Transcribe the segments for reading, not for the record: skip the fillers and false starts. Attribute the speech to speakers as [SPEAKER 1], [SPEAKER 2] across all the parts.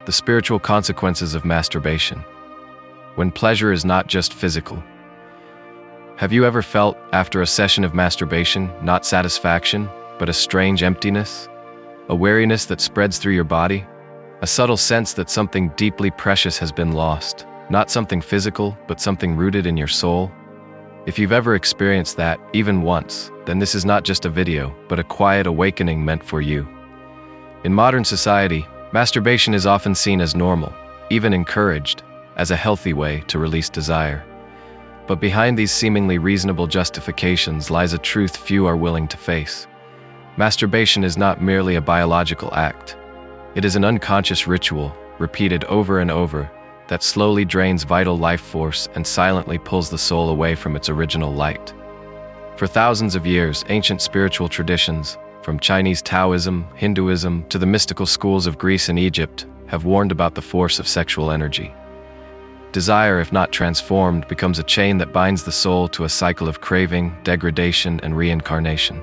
[SPEAKER 1] the spiritual consequences of masturbation. When pleasure is not just physical. Have you ever felt, after a session of masturbation, not satisfaction, but a strange emptiness? A weariness that spreads through your body? A subtle sense that something deeply precious has been lost. Not something physical, but something rooted in your soul? If you've ever experienced that, even once, then this is not just a video, but a quiet awakening meant for you. In modern society, masturbation is often seen as normal, even encouraged, as a healthy way to release desire. But behind these seemingly reasonable justifications lies a truth few are willing to face. Masturbation is not merely a biological act. It is an unconscious ritual, repeated over and over, that slowly drains vital life force and silently pulls the soul away from its original light. For thousands of years, ancient spiritual traditions, from Chinese Taoism, Hinduism, to the mystical schools of Greece and Egypt, have warned about the force of sexual energy. Desire, if not transformed, becomes a chain that binds the soul to a cycle of craving, degradation, and reincarnation.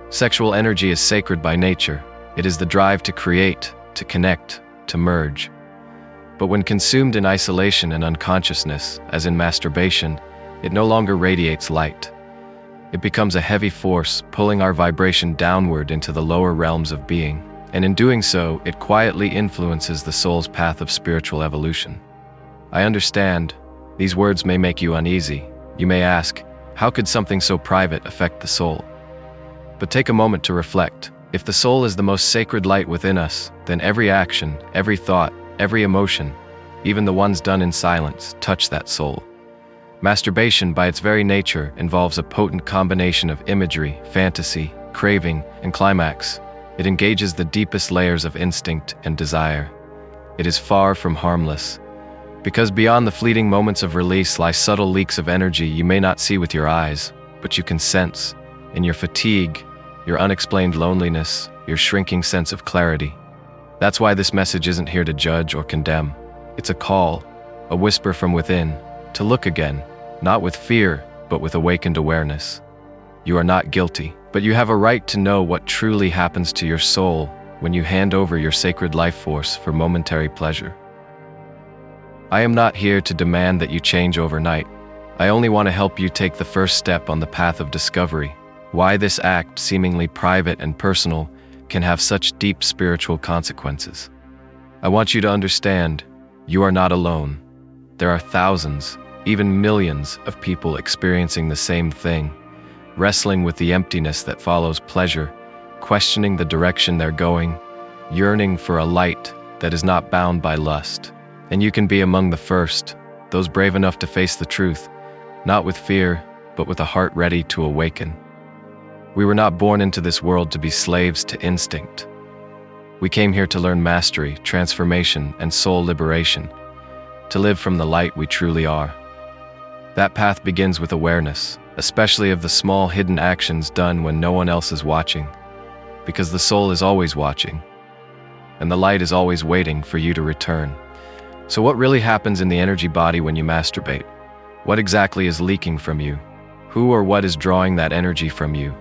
[SPEAKER 1] Sexual energy is sacred by nature. It is the drive to create, to connect, to merge. But when consumed in isolation and unconsciousness, as in masturbation, it no longer radiates light. It becomes a heavy force, pulling our vibration downward into the lower realms of being, and in doing so, it quietly influences the soul's path of spiritual evolution. I understand, these words may make you uneasy. You may ask, how could something so private affect the soul? But take a moment to reflect. If the soul is the most sacred light within us, then every action, every thought, every emotion, even the ones done in silence, touch that soul. Masturbation, by its very nature, involves a potent combination of imagery, fantasy, craving, and climax. It engages the deepest layers of instinct and desire. It is far from harmless, because beyond the fleeting moments of release lie subtle leaks of energy you may not see with your eyes, but you can sense, in your fatigue, your unexplained loneliness, your shrinking sense of clarity. That's why this message isn't here to judge or condemn. It's a call, a whisper from within, to look again, not with fear, but with awakened awareness. You are not guilty, but you have a right to know what truly happens to your soul when you hand over your sacred life force for momentary pleasure. I am not here to demand that you change overnight. I only want to help you take the first step on the path of discovery, why this act, seemingly private and personal, can have such deep spiritual consequences. I want you to understand, you are not alone. There are thousands, even millions of people experiencing the same thing, wrestling with the emptiness that follows pleasure, questioning the direction they're going, yearning for a light that is not bound by lust. And you can be among the first, those brave enough to face the truth, not with fear, but with a heart ready to awaken. We were not born into this world to be slaves to instinct. We came here to learn mastery, transformation, and soul liberation, to live from the light we truly are. That path begins with awareness, especially of the small hidden actions done when no one else is watching, because the soul is always watching, and the light is always waiting for you to return. So what really happens in the energy body when you masturbate? What exactly is leaking from you? Who or what is drawing that energy from you?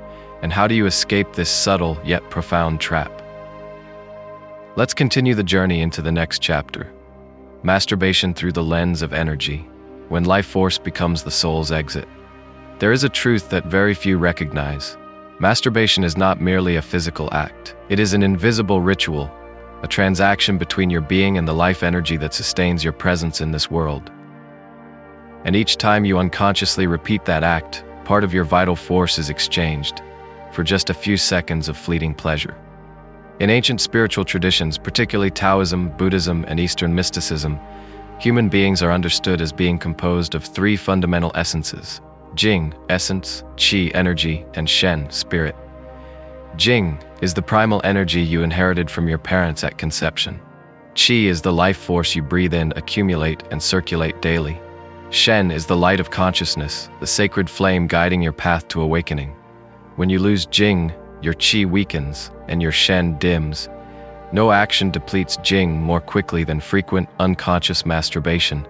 [SPEAKER 1] And how do you escape this subtle yet profound trap? Let's continue the journey into the next chapter. Masturbation through the lens of energy, when life force becomes the soul's exit. There is a truth that very few recognize. Masturbation is not merely a physical act. It is an invisible ritual, a transaction between your being and the life energy that sustains your presence in this world. And each time you unconsciously repeat that act, part of your vital force is exchanged for just a few seconds of fleeting pleasure. In ancient spiritual traditions, particularly Taoism, Buddhism, and Eastern mysticism, human beings are understood as being composed of three fundamental essences: Jing, essence; Qi, energy; and Shen, spirit. Jing is the primal energy you inherited from your parents at conception. Qi is the life force you breathe in, accumulate, and circulate daily. Shen is the light of consciousness, the sacred flame guiding your path to awakening. When you lose Jing, your Qi weakens and your Shen dims. No action depletes Jing more quickly than frequent, unconscious masturbation,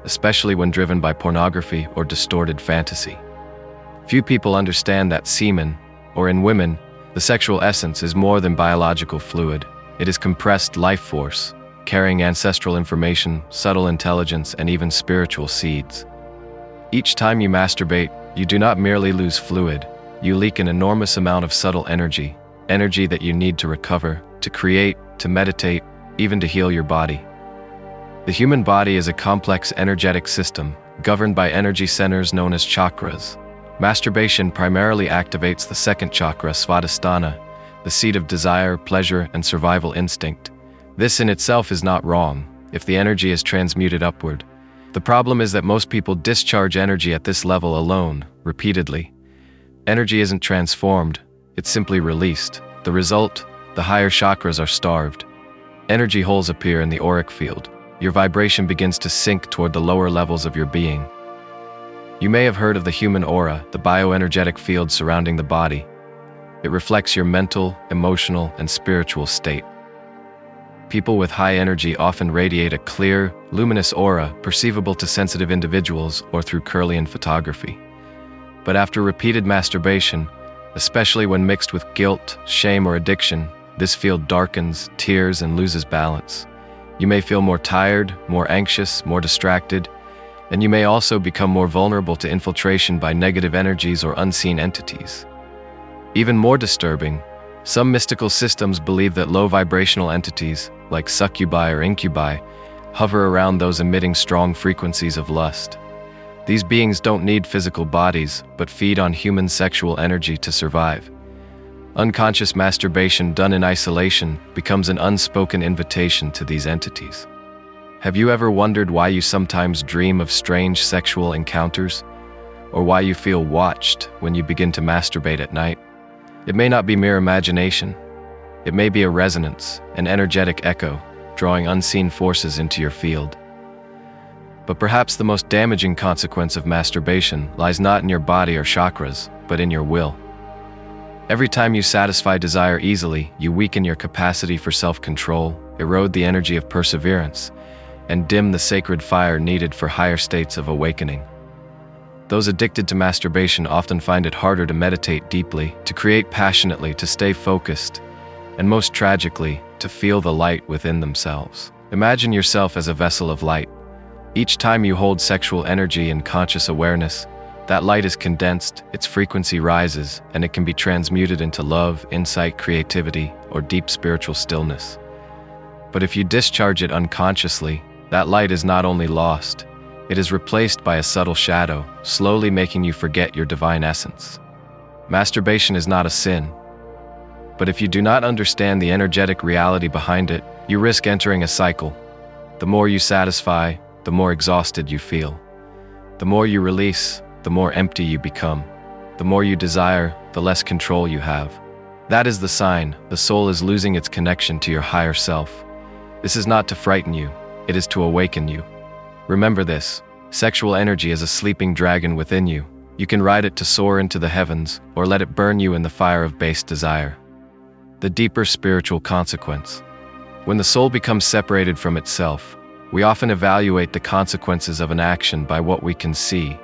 [SPEAKER 1] especially when driven by pornography or distorted fantasy. Few people understand that semen, or in women, the sexual essence is more than biological fluid. It is compressed life force, carrying ancestral information, subtle intelligence, and even spiritual seeds. Each time you masturbate, you do not merely lose fluid, you leak an enormous amount of subtle energy that you need to recover, to create, to meditate, even to heal your body. The human body is a complex energetic system, governed by energy centers known as chakras. Masturbation primarily activates the second chakra, Svadhisthana, the seat of desire, pleasure, and survival instinct. This in itself is not wrong, if the energy is transmuted upward. The problem is that most people discharge energy at this level alone, repeatedly. Energy isn't transformed, it's simply released. The result, the higher chakras are starved. Energy holes appear in the auric field. Your vibration begins to sink toward the lower levels of your being. You may have heard of the human aura, the bioenergetic field surrounding the body. It reflects your mental, emotional, and spiritual state. People with high energy often radiate a clear, luminous aura perceivable to sensitive individuals or through Kirlian photography. But after repeated masturbation, especially when mixed with guilt, shame, or addiction, this field darkens, tears, and loses balance. You may feel more tired, more anxious, more distracted, and you may also become more vulnerable to infiltration by negative energies or unseen entities. Even more disturbing, some mystical systems believe that low vibrational entities, like succubi or incubi, hover around those emitting strong frequencies of lust. These beings don't need physical bodies, but feed on human sexual energy to survive. Unconscious masturbation done in isolation becomes an unspoken invitation to these entities. Have you ever wondered why you sometimes dream of strange sexual encounters? Or why you feel watched when you begin to masturbate at night? It may not be mere imagination. It may be a resonance, an energetic echo, drawing unseen forces into your field. But perhaps the most damaging consequence of masturbation lies not in your body or chakras, but in your will. Every time you satisfy desire easily, you weaken your capacity for self-control, erode the energy of perseverance, and dim the sacred fire needed for higher states of awakening. Those addicted to masturbation often find it harder to meditate deeply, to create passionately, to stay focused, and most tragically, to feel the light within themselves. Imagine yourself as a vessel of light. Each time you hold sexual energy in conscious awareness, that light is condensed, its frequency rises, and it can be transmuted into love, insight, creativity, or deep spiritual stillness. But if you discharge it unconsciously, that light is not only lost, it is replaced by a subtle shadow, slowly making you forget your divine essence. Masturbation is not a sin, but if you do not understand the energetic reality behind it, you risk entering a cycle. The more you satisfy, the more exhausted you feel. The more you release, the more empty you become. The more you desire, the less control you have. That is the sign the soul is losing its connection to your higher self. This is not to frighten you, it is to awaken you. Remember this, sexual energy is a sleeping dragon within you. You can ride it to soar into the heavens, or let it burn you in the fire of base desire. The deeper spiritual consequence. When the soul becomes separated from itself, we often evaluate the consequences of an action by what we can see.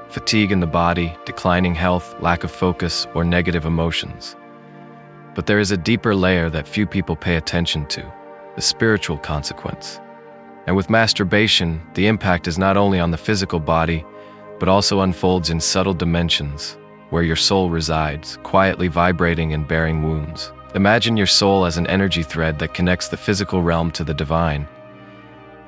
[SPEAKER 1] Fatigue in the body, declining health, lack of focus, or negative emotions. But there is a deeper layer that few people pay attention to, the spiritual consequence. And with masturbation, the impact is not only on the physical body, but also unfolds in subtle dimensions, where your soul resides, quietly vibrating and bearing wounds. Imagine your soul as an energy thread that connects the physical realm to the divine.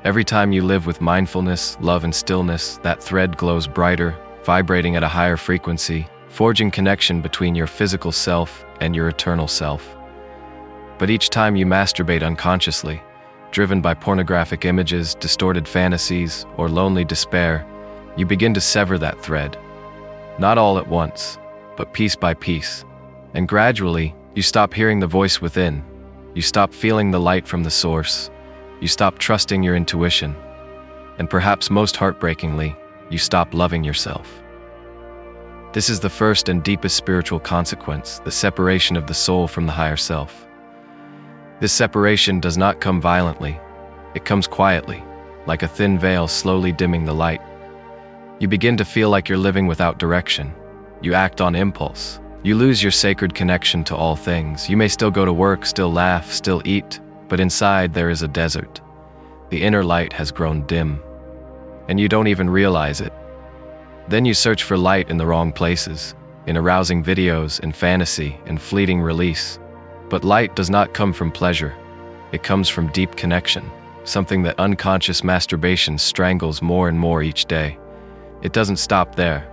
[SPEAKER 1] Every time you live with mindfulness, love, and stillness, that thread glows brighter, vibrating at a higher frequency, forging connection between your physical self and your eternal self. But each time you masturbate unconsciously, driven by pornographic images, distorted fantasies, or lonely despair, you begin to sever that thread. Not all at once, but piece by piece. And gradually, you stop hearing the voice within. You stop feeling the light from the source. You stop trusting your intuition. And perhaps most heartbreakingly, you stop loving yourself. This is the first and deepest spiritual consequence, the separation of the soul from the higher self. This separation does not come violently. It comes quietly, like a thin veil slowly dimming the light. You begin to feel like you're living without direction. You act on impulse. You lose your sacred connection to all things. You may still go to work, still laugh, still eat, but inside there is a desert. The inner light has grown dim, and you don't even realize it. Then you search for light in the wrong places, in arousing videos, in fantasy, in fleeting release. But light does not come from pleasure. It comes from deep connection, something that unconscious masturbation strangles more and more each day. It doesn't stop there.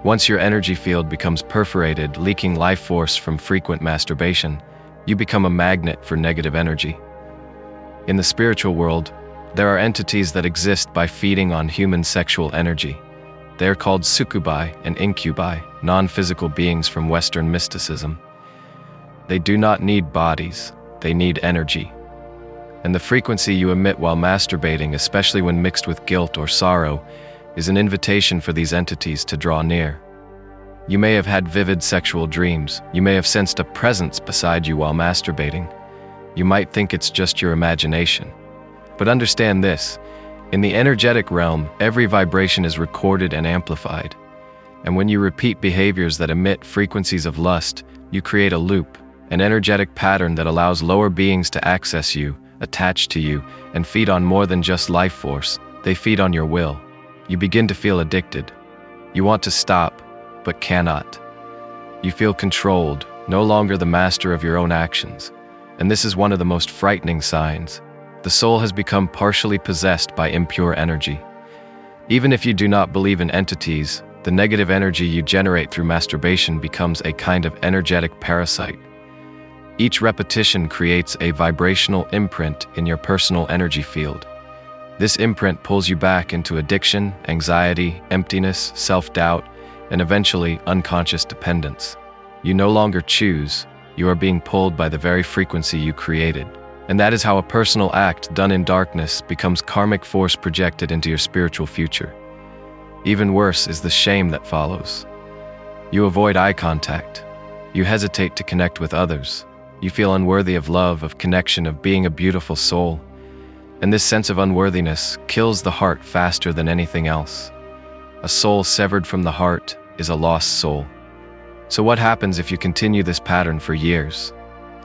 [SPEAKER 1] Once your energy field becomes perforated, leaking life force from frequent masturbation, you become a magnet for negative energy. In the spiritual world, there are entities that exist by feeding on human sexual energy. They are called succubi and incubi, non-physical beings from Western mysticism. They do not need bodies, they need energy. And the frequency you emit while masturbating, especially when mixed with guilt or sorrow, is an invitation for these entities to draw near. You may have had vivid sexual dreams. You may have sensed a presence beside you while masturbating. You might think it's just your imagination. But understand this, in the energetic realm, every vibration is recorded and amplified. And when you repeat behaviors that emit frequencies of lust, you create a loop, an energetic pattern that allows lower beings to access you, attach to you, and feed on more than just life force. They feed on your will. You begin to feel addicted. You want to stop, but cannot. You feel controlled, no longer the master of your own actions. And this is one of the most frightening signs. The soul has become partially possessed by impure energy. Even if you do not believe in entities, the negative energy you generate through masturbation becomes a kind of energetic parasite. Each repetition creates a vibrational imprint in your personal energy field. This imprint pulls you back into addiction, anxiety, emptiness, self-doubt, and eventually unconscious dependence. You no longer choose, you are being pulled by the very frequency you created. And that is how a personal act done in darkness becomes karmic force projected into your spiritual future. Even worse is the shame that follows. You avoid eye contact. You hesitate to connect with others. You feel unworthy of love, of connection, of being a beautiful soul. And this sense of unworthiness kills the heart faster than anything else. A soul severed from the heart is a lost soul. So what happens if you continue this pattern for years?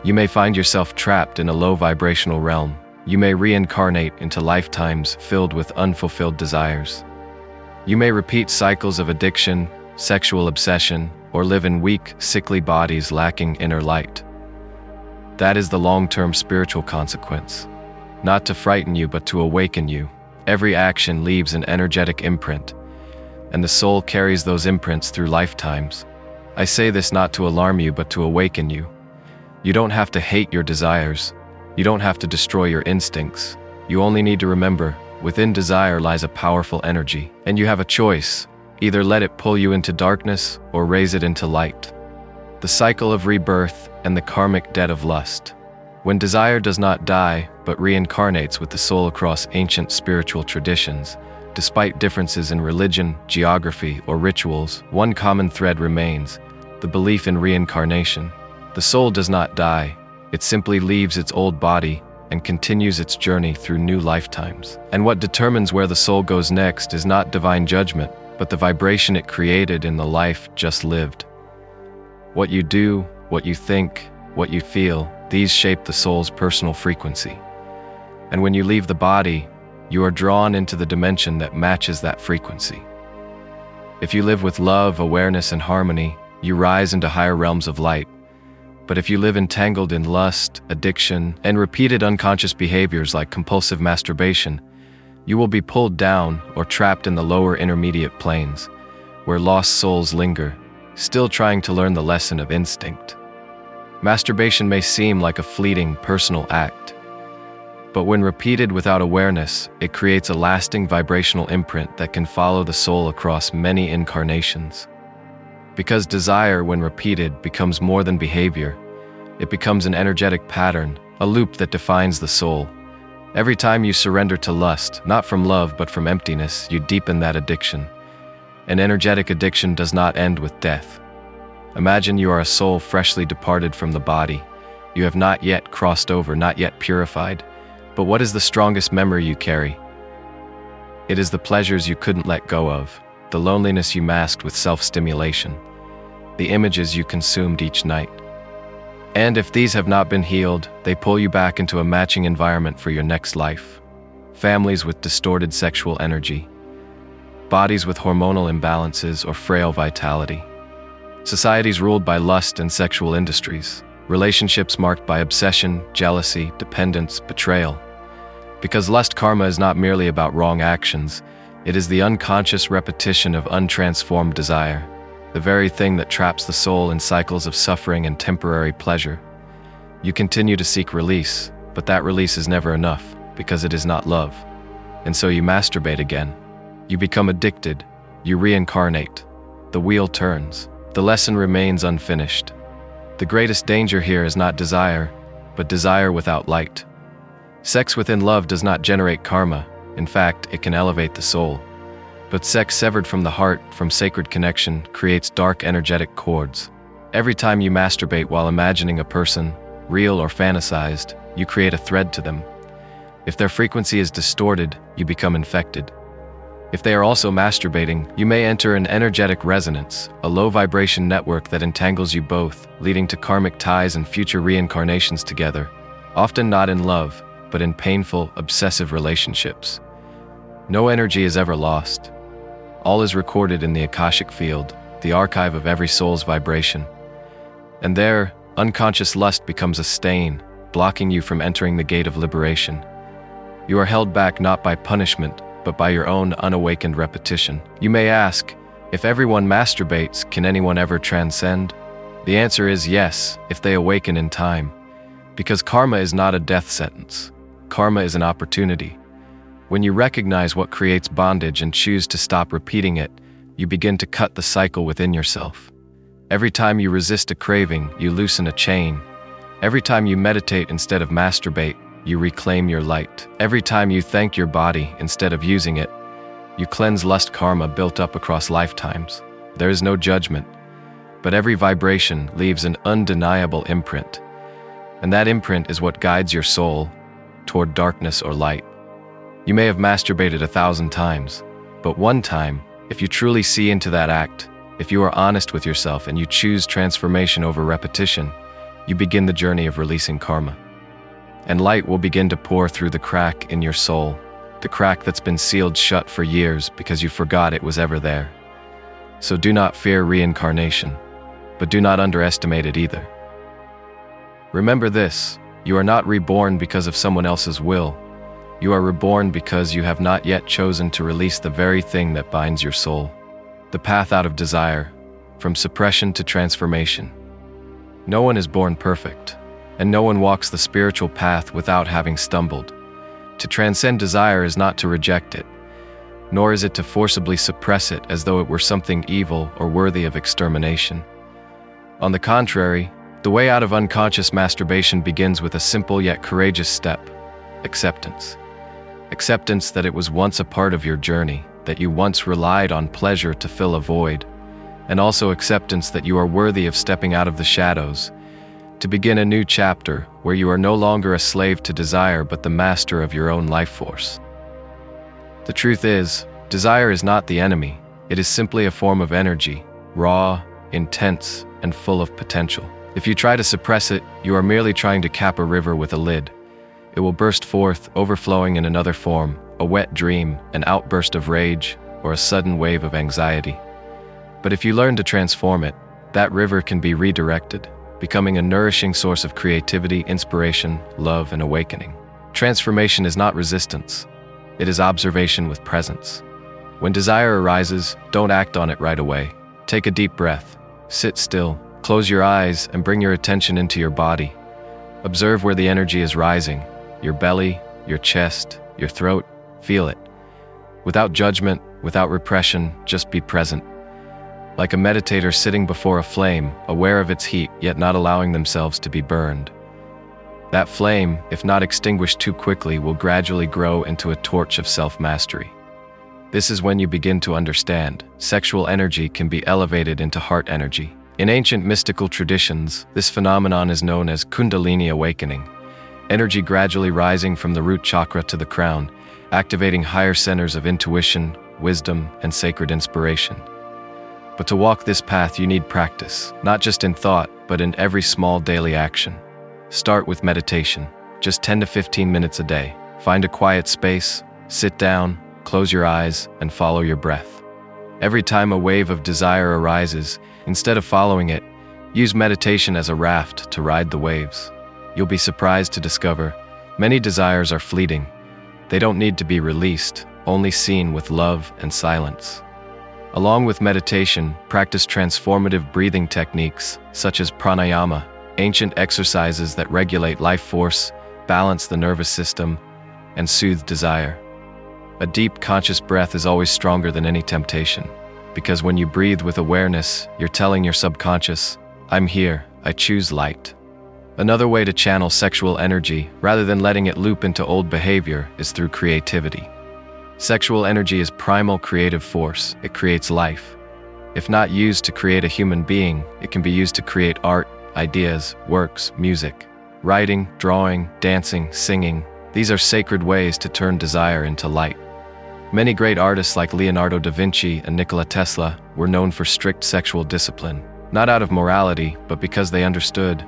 [SPEAKER 1] You may find yourself trapped in a low vibrational realm. You may reincarnate into lifetimes filled with unfulfilled desires. You may repeat cycles of addiction, sexual obsession, or live in weak, sickly bodies lacking inner light. That is the long-term spiritual consequence. Not to frighten you, but to awaken you. Every action leaves an energetic imprint, and the soul carries those imprints through lifetimes. I say this not to alarm you, but to awaken you. You don't have to hate your desires. You don't have to destroy your instincts. You only need to remember, within desire lies a powerful energy, and you have a choice. Either let it pull you into darkness or raise it into light. The cycle of rebirth and the karmic debt of lust. When desire does not die, but reincarnates with the soul across ancient spiritual traditions, despite differences in religion, geography, or rituals, one common thread remains: the belief in reincarnation. The soul does not die, it simply leaves its old body and continues its journey through new lifetimes. And what determines where the soul goes next is not divine judgment, but the vibration it created in the life just lived. What you do, what you think, what you feel, these shape the soul's personal frequency. And when you leave the body, you are drawn into the dimension that matches that frequency. If you live with love, awareness, and harmony, you rise into higher realms of light. But if you live entangled in lust, addiction, and repeated unconscious behaviors like compulsive masturbation, you will be pulled down or trapped in the lower intermediate planes, where lost souls linger, still trying to learn the lesson of instinct. Masturbation may seem like a fleeting, personal act, but when repeated without awareness, it creates a lasting vibrational imprint that can follow the soul across many incarnations. Because desire, when repeated, becomes more than behavior. It becomes an energetic pattern, a loop that defines the soul. Every time you surrender to lust, not from love but from emptiness, you deepen that addiction. An energetic addiction does not end with death. Imagine you are a soul freshly departed from the body. You have not yet crossed over, not yet purified. But what is the strongest memory you carry? It is the pleasures you couldn't let go of, the loneliness you masked with self-stimulation, the images you consumed each night. And if these have not been healed, they pull you back into a matching environment for your next life. Families with distorted sexual energy, bodies with hormonal imbalances or frail vitality, societies ruled by lust and sexual industries, relationships marked by obsession, jealousy, dependence, betrayal. Because lust karma is not merely about wrong actions, it is the unconscious repetition of untransformed desire, the very thing that traps the soul in cycles of suffering and temporary pleasure. You continue to seek release, but that release is never enough, because it is not love. And so you masturbate again. You become addicted. You reincarnate. The wheel turns. The lesson remains unfinished. The greatest danger here is not desire, but desire without light. Sex within love does not generate karma. In fact, it can elevate the soul. But sex severed from the heart, from sacred connection, creates dark energetic cords. Every time you masturbate while imagining a person, real or fantasized, you create a thread to them. If their frequency is distorted, you become infected. If they are also masturbating, you may enter an energetic resonance, a low vibration network that entangles you both, leading to karmic ties and future reincarnations together, often not in love, but in painful, obsessive relationships. No energy is ever lost. All is recorded in the Akashic field, the archive of every soul's vibration. And there, unconscious lust becomes a stain, blocking you from entering the gate of liberation. You are held back not by punishment, but by your own unawakened repetition. You may ask, if everyone masturbates, can anyone ever transcend? The answer is yes, if they awaken in time. Because karma is not a death sentence. Karma is an opportunity. When you recognize what creates bondage and choose to stop repeating it, you begin to cut the cycle within yourself. Every time you resist a craving, you loosen a chain. Every time you meditate instead of masturbate, you reclaim your light. Every time you thank your body instead of using it, you cleanse lust karma built up across lifetimes. There is no judgment, but every vibration leaves an undeniable imprint. And that imprint is what guides your soul toward darkness or light. You may have masturbated 1,000 times, but one time, if you truly see into that act, if you are honest with yourself and you choose transformation over repetition, you begin the journey of releasing karma. And light will begin to pour through the crack in your soul, the crack that's been sealed shut for years because you forgot it was ever there. So do not fear reincarnation, but do not underestimate it either. Remember this, you are not reborn because of someone else's will. You are reborn because you have not yet chosen to release the very thing that binds your soul. The path out of desire, from suppression to transformation. No one is born perfect, and no one walks the spiritual path without having stumbled. To transcend desire is not to reject it, nor is it to forcibly suppress it as though it were something evil or worthy of extermination. On the contrary, the way out of unconscious masturbation begins with a simple yet courageous step: acceptance. Acceptance that it was once a part of your journey, that you once relied on pleasure to fill a void, and also acceptance that you are worthy of stepping out of the shadows, to begin a new chapter where you are no longer a slave to desire but the master of your own life force. The truth is, desire is not the enemy, it is simply a form of energy, raw, intense, and full of potential. If you try to suppress it, you are merely trying to cap a river with a lid. It will burst forth, overflowing in another form, a wet dream, an outburst of rage, or a sudden wave of anxiety. But if you learn to transform it, that river can be redirected, becoming a nourishing source of creativity, inspiration, love, and awakening. Transformation is not resistance. It is observation with presence. When desire arises, don't act on it right away. Take a deep breath, sit still, close your eyes, and bring your attention into your body. Observe where the energy is rising, your belly, your chest, your throat. Feel it. Without judgment, without repression, just be present. Like a meditator sitting before a flame, aware of its heat, yet not allowing themselves to be burned. That flame, if not extinguished too quickly, will gradually grow into a torch of self-mastery. This is when you begin to understand, sexual energy can be elevated into heart energy. In ancient mystical traditions, this phenomenon is known as Kundalini awakening, energy gradually rising from the root chakra to the crown, activating higher centers of intuition, wisdom, and sacred inspiration. But to walk this path, you need practice, not just in thought, but in every small daily action. Start with meditation, just 10 to 15 minutes a day. Find a quiet space, sit down, close your eyes, and follow your breath. Every time a wave of desire arises, instead of following it, use meditation as a raft to ride the waves. You'll be surprised to discover many desires are fleeting. They don't need to be released, only seen with love and silence. Along with meditation, practice transformative breathing techniques such as pranayama, ancient exercises that regulate life force, balance the nervous system, and soothe desire. A deep, conscious breath is always stronger than any temptation, because when you breathe with awareness, you're telling your subconscious, "I'm here, I choose light." Another way to channel sexual energy, rather than letting it loop into old behavior, is through creativity. Sexual energy is primal creative force. It creates life. If not used to create a human being, it can be used to create art, ideas, works, music. Writing, drawing, dancing, singing, these are sacred ways to turn desire into light. Many great artists like Leonardo da Vinci and Nikola Tesla were known for strict sexual discipline, not out of morality, but because they understood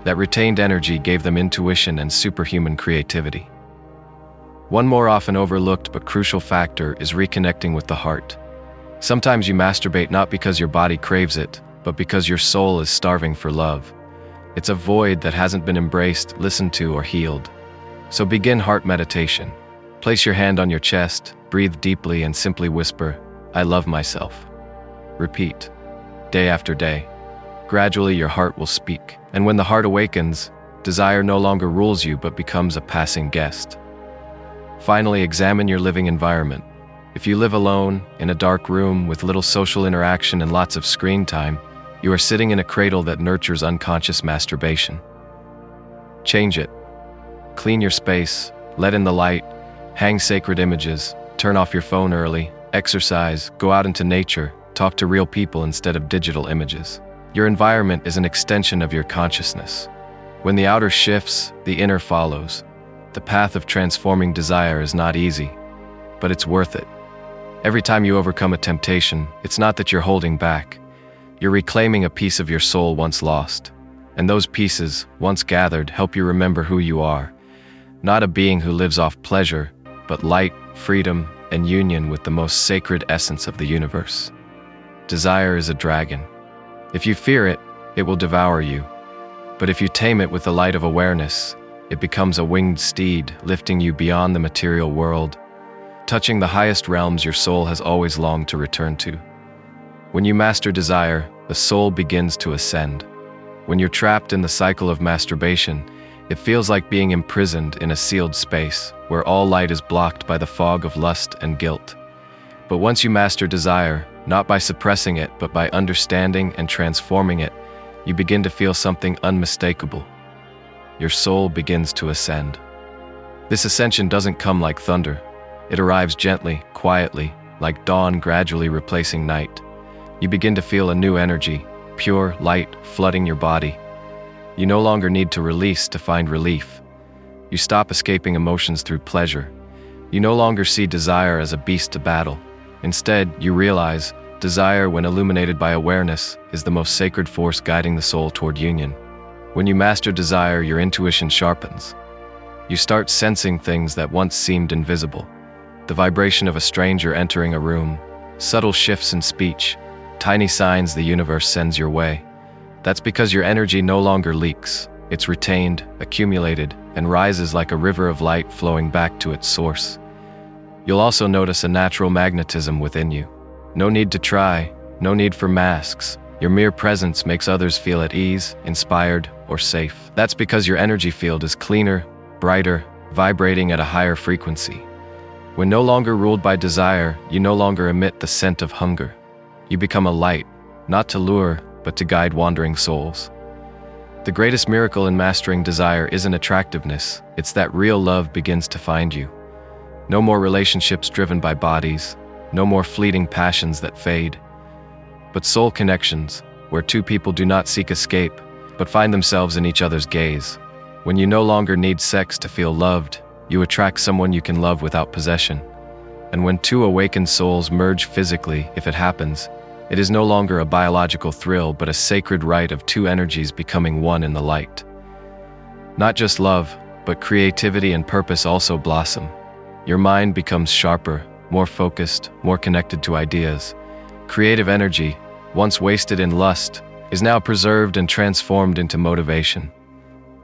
[SPEAKER 1] that retained energy gave them intuition and superhuman creativity. One more often overlooked but crucial factor is reconnecting with the heart. Sometimes you masturbate not because your body craves it, but because your soul is starving for love. It's a void that hasn't been embraced, listened to, or healed. So begin heart meditation. Place your hand on your chest, breathe deeply, and simply whisper, "I love myself." Repeat, day after day. Gradually your heart will speak, and when the heart awakens, desire no longer rules you but becomes a passing guest. Finally, examine your living environment. If you live alone, in a dark room with little social interaction and lots of screen time, you are sitting in a cradle that nurtures unconscious masturbation. Change it. Clean your space, let in the light, hang sacred images, turn off your phone early, exercise, go out into nature, talk to real people instead of digital images. Your environment is an extension of your consciousness. When the outer shifts, the inner follows. The path of transforming desire is not easy, but it's worth it. Every time you overcome a temptation, it's not that you're holding back. You're reclaiming a piece of your soul once lost. And those pieces, once gathered, help you remember who you are. Not a being who lives off pleasure, but light, freedom, and union with the most sacred essence of the universe. Desire is a dragon. If you fear it, it will devour you. But if you tame it with the light of awareness, it becomes a winged steed, lifting you beyond the material world, touching the highest realms your soul has always longed to return to. When you master desire, the soul begins to ascend. When you're trapped in the cycle of masturbation, it feels like being imprisoned in a sealed space, where all light is blocked by the fog of lust and guilt. But once you master desire, not by suppressing it, but by understanding and transforming it, you begin to feel something unmistakable. Your soul begins to ascend. This ascension doesn't come like thunder. It arrives gently, quietly, like dawn gradually replacing night. You begin to feel a new energy, pure light flooding your body. You no longer need to release to find relief. You stop escaping emotions through pleasure. You no longer see desire as a beast to battle. Instead, you realize desire, when illuminated by awareness, is the most sacred force guiding the soul toward union. When you master desire, your intuition sharpens. You start sensing things that once seemed invisible. The vibration of a stranger entering a room, subtle shifts in speech, tiny signs the universe sends your way. That's because your energy no longer leaks. It's retained, accumulated, and rises like a river of light flowing back to its source. You'll also notice a natural magnetism within you. No need to try, no need for masks. Your mere presence makes others feel at ease, inspired, or safe. That's because your energy field is cleaner, brighter, vibrating at a higher frequency. When no longer ruled by desire, you no longer emit the scent of hunger. You become a light, not to lure, but to guide wandering souls. The greatest miracle in mastering desire isn't attractiveness, it's that real love begins to find you. No more relationships driven by bodies, no more fleeting passions that fade, but soul connections, where two people do not seek escape, but find themselves in each other's gaze. When you no longer need sex to feel loved, you attract someone you can love without possession. And when two awakened souls merge physically, if it happens, It is no longer a biological thrill, but a sacred rite of two energies becoming one in the light. Not just love, but creativity and purpose also blossom. Your mind becomes sharper, more focused, more connected to ideas. Creative energy, once wasted in lust, is now preserved and transformed into motivation.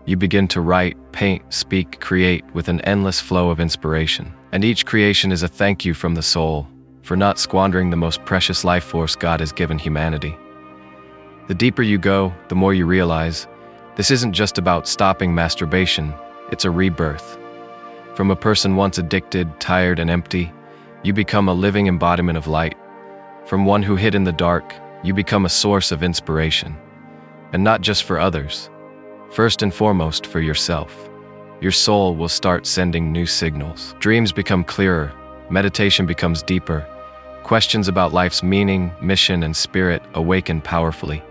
[SPEAKER 1] You begin to write, paint, speak, create with an endless flow of inspiration. And each creation is a thank you from the soul for not squandering the most precious life force God has given humanity. The deeper you go, the more you realize, this isn't just about stopping masturbation, it's a rebirth. From a person once addicted, tired, and empty, you become a living embodiment of light. From one who hid in the dark, you become a source of inspiration. And not just for others. First and foremost, for yourself. Your soul will start sending new signals. Dreams become clearer, meditation becomes deeper, questions about life's meaning, mission, and spirit awaken powerfully.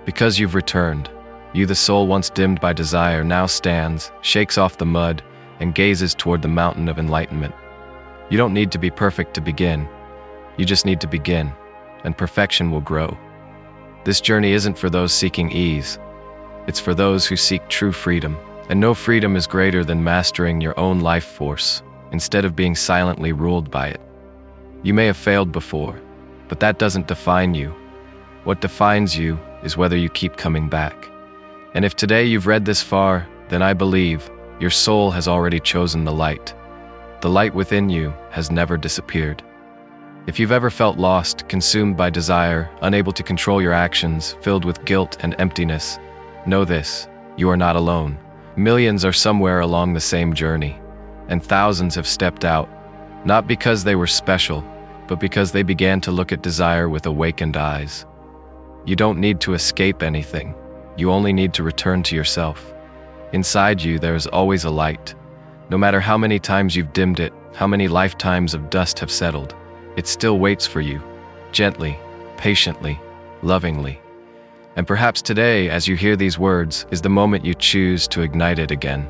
[SPEAKER 1] Because you've returned, you, the soul once dimmed by desire, now stands, shakes off the mud, and gazes toward the mountain of enlightenment. You don't need to be perfect to begin. You just need to begin, and perfection will grow. This journey isn't for those seeking ease. It's for those who seek true freedom. And no freedom is greater than mastering your own life force, instead of being silently ruled by it. You may have failed before, but that doesn't define you. What defines you is whether you keep coming back. And if today you've read this far, then I believe your soul has already chosen the light. The light within you has never disappeared. If you've ever felt lost, consumed by desire, unable to control your actions, filled with guilt and emptiness, know this: you are not alone. Millions are somewhere along the same journey, and thousands have stepped out, not because they were special, but because they began to look at desire with awakened eyes. You don't need to escape anything. You only need to return to yourself. Inside you, there is always a light. No matter how many times you've dimmed it, how many lifetimes of dust have settled, it still waits for you, gently, patiently, lovingly. And perhaps today, as you hear these words, is the moment you choose to ignite it again.